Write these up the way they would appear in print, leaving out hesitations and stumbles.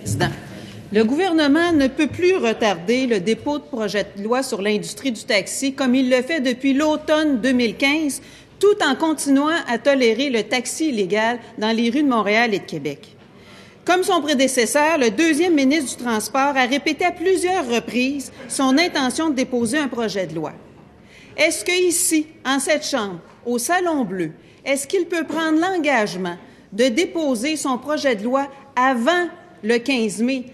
Président. Le gouvernement ne peut plus retarder le dépôt de projet de loi sur l'industrie du taxi comme il le fait depuis l'automne 2015, tout en continuant à tolérer le taxi illégal dans les rues de Montréal et de Québec. Comme son prédécesseur, le deuxième ministre du Transport a répété à plusieurs reprises son intention de déposer un projet de loi. Est-ce qu'ici, en cette Chambre, au Salon Bleu, est-ce qu'il peut prendre l'engagement de déposer son projet de loi avant le 15 mai,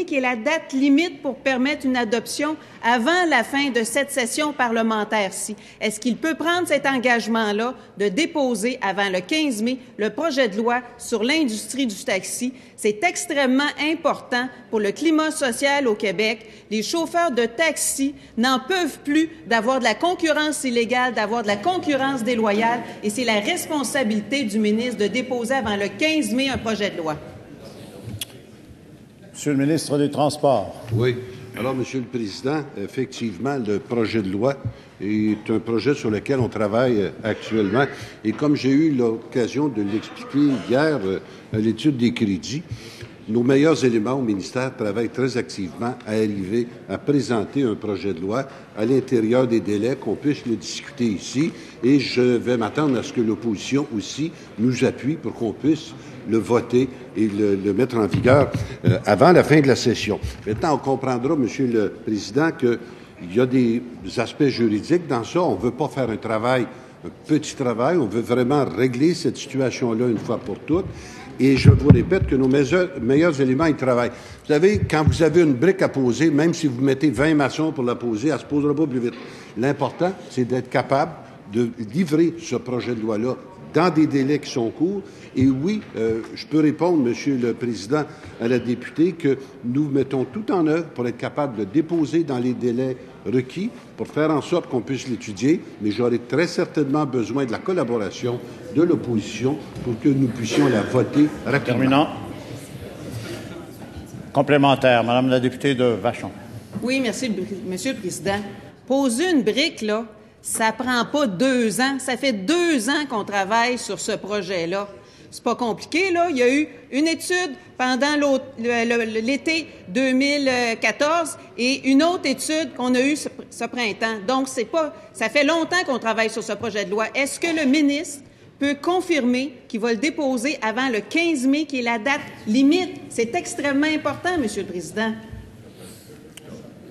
qui est la date limite pour permettre une adoption avant la fin de cette session parlementaire-ci? Est-ce qu'il peut prendre cet engagement-là de déposer avant le 15 mai le projet de loi sur l'industrie du taxi? C'est extrêmement important pour le climat social au Québec. Les chauffeurs de taxi n'en peuvent plus d'avoir de la concurrence illégale, d'avoir de la concurrence déloyale, et c'est la responsabilité du ministre de déposer avant le 15 mai un projet de loi. Monsieur le ministre des Transports. Oui. Alors, Monsieur le Président, effectivement, le projet de loi est un projet sur lequel on travaille actuellement. Et comme j'ai eu l'occasion de l'expliquer hier à l'étude des crédits, nos meilleurs éléments au ministère travaillent très activement à arriver à présenter un projet de loi à l'intérieur des délais, qu'on puisse le discuter ici. Et je vais m'attendre à ce que l'opposition aussi nous appuie pour qu'on puisse le voter et le mettre en vigueur avant la fin de la session. Maintenant, on comprendra, Monsieur le Président, qu'il y a des aspects juridiques dans ça. On ne veut pas faire un petit travail. On veut vraiment régler cette situation-là une fois pour toutes. Et je vous répète que nos meilleurs éléments, ils travaillent. Vous savez, quand vous avez une brique à poser, même si vous mettez 20 maçons pour la poser, elle ne se posera pas plus vite. L'important, c'est d'être capable de livrer ce projet de loi-là dans des délais qui sont courts. Et oui, je peux répondre, Monsieur le Président, à la députée, que nous mettons tout en œuvre pour être capable de déposer dans les délais requis pour faire en sorte qu'on puisse l'étudier, mais j'aurai très certainement besoin de la collaboration de l'opposition pour que nous puissions la voter rapidement. Terminant. Complémentaire, Madame la députée de Vachon. Oui, merci, Monsieur le Président. Poser une brique, là, ça prend pas 2 ans. Ça fait 2 ans qu'on travaille sur ce projet-là. C'est pas compliqué, là. Il y a eu une étude pendant l'été 2014 et une autre étude qu'on a eue ce printemps. Donc, ça fait longtemps qu'on travaille sur ce projet de loi. Est-ce que le ministre peut confirmer qu'il va le déposer avant le 15 mai, qui est la date limite? C'est extrêmement important, Monsieur le Président.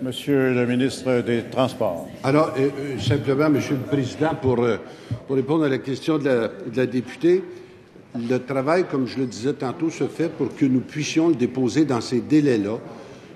Monsieur le ministre des Transports. Alors, simplement, Monsieur le Président, pour répondre à la question de la députée, le travail, comme je le disais tantôt, se fait pour que nous puissions le déposer dans ces délais-là.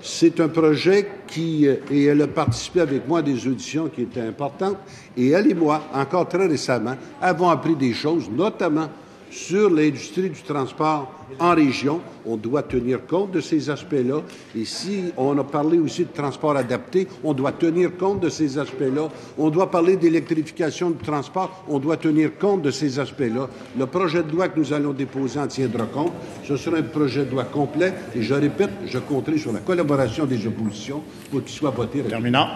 C'est un projet et elle a participé avec moi à des auditions qui étaient importantes, et elle et moi, encore très récemment, avons appris des choses, notamment sur l'industrie du transport en région. On doit tenir compte de ces aspects-là. Et si on a parlé aussi de transport adapté, on doit tenir compte de ces aspects-là. On doit parler d'électrification du transport, on doit tenir compte de ces aspects-là. Le projet de loi que nous allons déposer en tiendra compte. Ce sera un projet de loi complet. Et je répète, je compterai sur la collaboration des oppositions pour qu'il soit voté. Terminant.